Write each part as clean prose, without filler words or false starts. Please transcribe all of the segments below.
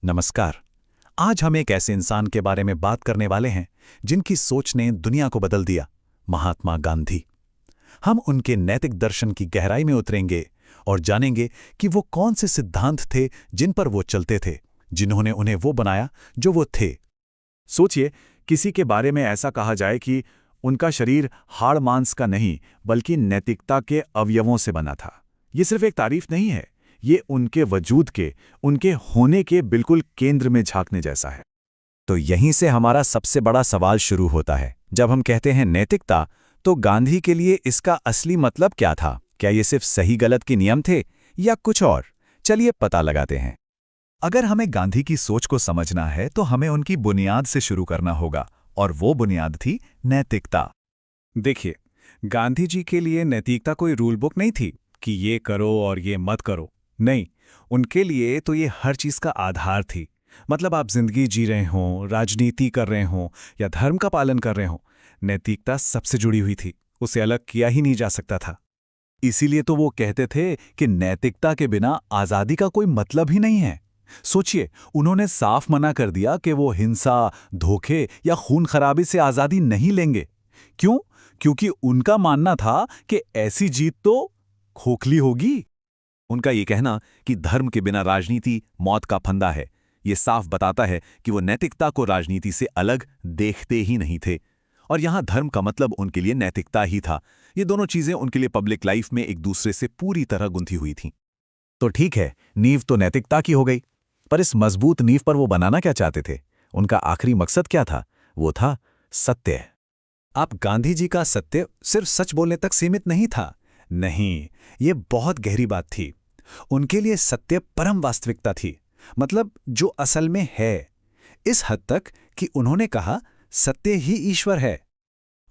नमस्कार। आज हम एक ऐसे इंसान के बारे में बात करने वाले हैं जिनकी सोच ने दुनिया को बदल दिया, महात्मा गांधी। हम उनके नैतिक दर्शन की गहराई में उतरेंगे और जानेंगे कि वो कौन से सिद्धांत थे जिन पर वो चलते थे, जिन्होंने उन्हें वो बनाया जो वो थे। सोचिए, किसी के बारे में ऐसा कहा जाए कि उनका शरीर हाड़ मांस का नहीं बल्कि नैतिकता के अवयवों से बना था। ये सिर्फ एक तारीफ नहीं है, ये उनके वजूद के, उनके होने के बिल्कुल केंद्र में झांकने जैसा है। तो यहीं से हमारा सबसे बड़ा सवाल शुरू होता है। जब हम कहते हैं नैतिकता, तो गांधी के लिए इसका असली मतलब क्या था? क्या ये सिर्फ सही गलत के नियम थे या कुछ और? चलिए पता लगाते हैं। अगर हमें गांधी की सोच को समझना है तो हमें उनकी बुनियाद से शुरू करना होगा, और वो बुनियाद थी नैतिकता। देखिए, गांधी जी के लिए नैतिकता कोई रूल बुक नहीं थी कि ये करो और ये मत करो। नहीं, उनके लिए तो ये हर चीज का आधार थी। मतलब आप जिंदगी जी रहे हों, राजनीति कर रहे हों या धर्म का पालन कर रहे हों, नैतिकता सबसे जुड़ी हुई थी। उसे अलग किया ही नहीं जा सकता था। इसीलिए तो वो कहते थे कि नैतिकता के बिना आजादी का कोई मतलब ही नहीं है। सोचिए, उन्होंने साफ मना कर दिया कि वो हिंसा, धोखे या खून खराबी से आजादी नहीं लेंगे। क्यों? क्योंकि उनका मानना था कि ऐसी जीत तो खोखली होगी। उनका ये कहना कि धर्म के बिना राजनीति मौत का फंदा है, ये साफ बताता है कि वो नैतिकता को राजनीति से अलग देखते ही नहीं थे। और यहां धर्म का मतलब उनके लिए नैतिकता ही था। ये दोनों चीजें उनके लिए पब्लिक लाइफ में एक दूसरे से पूरी तरह गुंथी हुई थीं। तो ठीक है, नींव तो नैतिकता की हो गई, पर इस मजबूत नींव पर वो बनाना क्या चाहते थे? उनका आखिरी मकसद क्या था? वो था सत्य। आप गांधी जी का सत्य सिर्फ सच बोलने तक सीमित नहीं था। नहीं, ये बहुत गहरी बात थी। उनके लिए सत्य परम वास्तविकता थी, मतलब जो असल में है। इस हद तक कि उन्होंने कहा, सत्य ही ईश्वर है।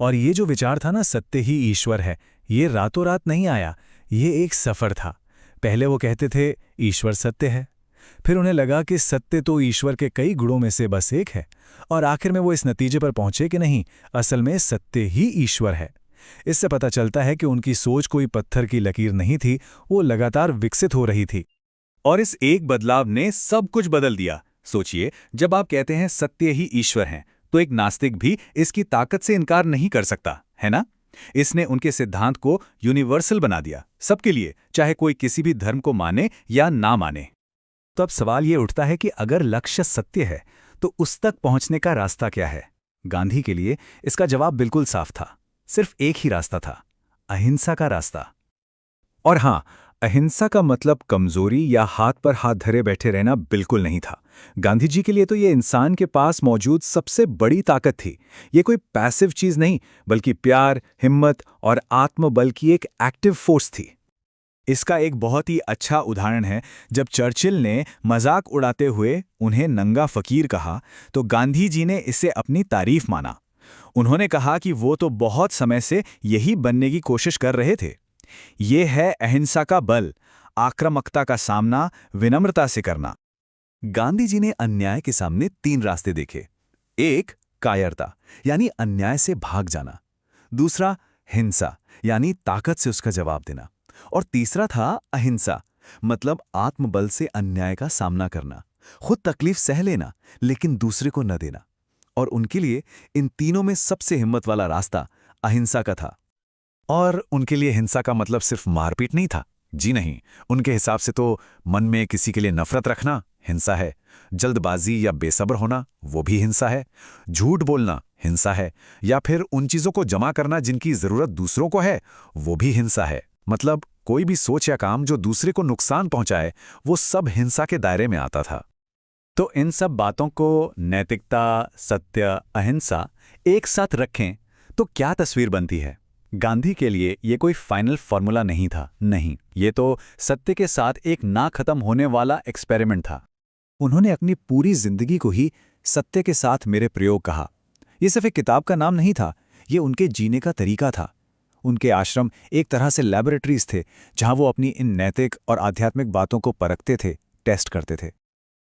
और ये जो विचार था ना, सत्य ही ईश्वर है, ये रातों रात नहीं आया। ये एक सफर था। पहले वो कहते थे ईश्वर सत्य है, फिर उन्हें लगा कि सत्य तो ईश्वर के कई गुणों में से बस एक है, और आखिर में वो इस नतीजे पर पहुंचे कि नहीं, असल में सत्य ही ईश्वर है। इससे पता चलता है कि उनकी सोच कोई पत्थर की लकीर नहीं थी, वो लगातार विकसित हो रही थी। और इस एक बदलाव ने सब कुछ बदल दिया। सोचिए, जब आप कहते हैं सत्य ही ईश्वर है, तो एक नास्तिक भी इसकी ताकत से इनकार नहीं कर सकता, है ना? इसने उनके सिद्धांत को यूनिवर्सल बना दिया, सबके लिए, चाहे कोई किसी भी धर्म को माने या ना माने। तो अब सवाल ये उठता है कि अगर लक्ष्य सत्य है, तो उस तक पहुंचने का रास्ता क्या है? गांधी के लिए इसका जवाब बिल्कुल साफ था। सिर्फ एक ही रास्ता था, अहिंसा का रास्ता। और हां, अहिंसा का मतलब कमजोरी या हाथ पर हाथ धरे बैठे रहना बिल्कुल नहीं था। गांधी जी के लिए तो ये इंसान के पास मौजूद सबसे बड़ी ताकत थी। ये कोई पैसिव चीज नहीं, बल्कि प्यार, हिम्मत और आत्मबल की एक एक्टिव फोर्स थी। इसका एक बहुत ही अच्छा उदाहरण है, जब चर्चिल ने मजाक उड़ाते हुए उन्हें नंगा फकीर कहा, तो गांधी जी ने इसे अपनी तारीफ माना। उन्होंने कहा कि वो तो बहुत समय से यही बनने की कोशिश कर रहे थे। ये है अहिंसा का बल, आक्रामकता का सामना विनम्रता से करना। गांधी जी ने अन्याय के सामने 3 रास्ते देखे। एक, कायरता, यानी अन्याय से भाग जाना। दूसरा, हिंसा, यानी ताकत से उसका जवाब देना। और तीसरा था अहिंसा, मतलब आत्मबल से अन्याय का सामना करना, खुद तकलीफ सह लेना, लेकिन दूसरे को न देना। और उनके लिए इन तीनों में सबसे हिम्मत वाला रास्ता अहिंसा का था। और उनके लिए हिंसा का मतलब सिर्फ मारपीट नहीं था। जी नहीं, उनके हिसाब से तो मन में किसी के लिए नफरत रखना हिंसा है, जल्दबाजी या बेसब्र होना वो भी हिंसा है, झूठ बोलना हिंसा है, या फिर उन चीजों को जमा करना जिनकी जरूरत दूसरों को है, वो भी हिंसा है। मतलब कोई भी सोच या काम जो दूसरे को नुकसान पहुंचाए, वो सब हिंसा के दायरे में आता था। तो इन सब बातों को, नैतिकता, सत्य, अहिंसा, एक साथ रखें तो क्या तस्वीर बनती है? गांधी के लिए ये कोई फाइनल फॉर्मूला नहीं था। नहीं, ये तो सत्य के साथ एक ना खत्म होने वाला एक्सपेरिमेंट था। उन्होंने अपनी पूरी जिंदगी को ही सत्य के साथ मेरे प्रयोग कहा। ये सिर्फ एक किताब का नाम नहीं था, ये उनके जीने का तरीका था। उनके आश्रम एक तरह से लैबोरेटरीज थे, जहां वो अपनी इन नैतिक और आध्यात्मिक बातों को परखते थे, टेस्ट करते थे।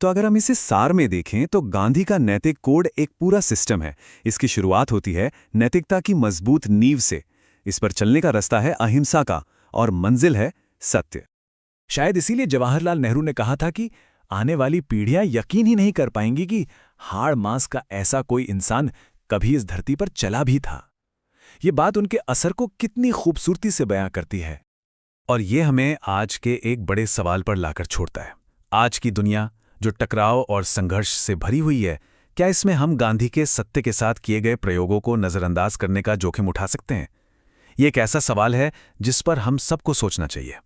तो अगर हम इसे सार में देखें तो गांधी का नैतिक कोड एक पूरा सिस्टम है। इसकी शुरुआत होती है नैतिकता की मजबूत नींव से। इस पर चलने का रास्ता है अहिंसा का, और मंजिल है सत्य। शायद इसीलिए जवाहरलाल नेहरू ने कहा था कि आने वाली पीढ़ियां यकीन ही नहीं कर पाएंगी कि हाड़ मांस का ऐसा कोई इंसान कभी इस धरती पर चला भी था। ये बात उनके असर को कितनी खूबसूरती से बयां करती है। और ये हमें आज के एक बड़े सवाल पर लाकर छोड़ता है। आज की दुनिया जो टकराव और संघर्ष से भरी हुई है, क्या इसमें हम गांधी के सत्य के साथ किए गए प्रयोगों को नज़रअंदाज करने का जोखिम उठा सकते हैं? ये एक ऐसा सवाल है जिस पर हम सबको सोचना चाहिए।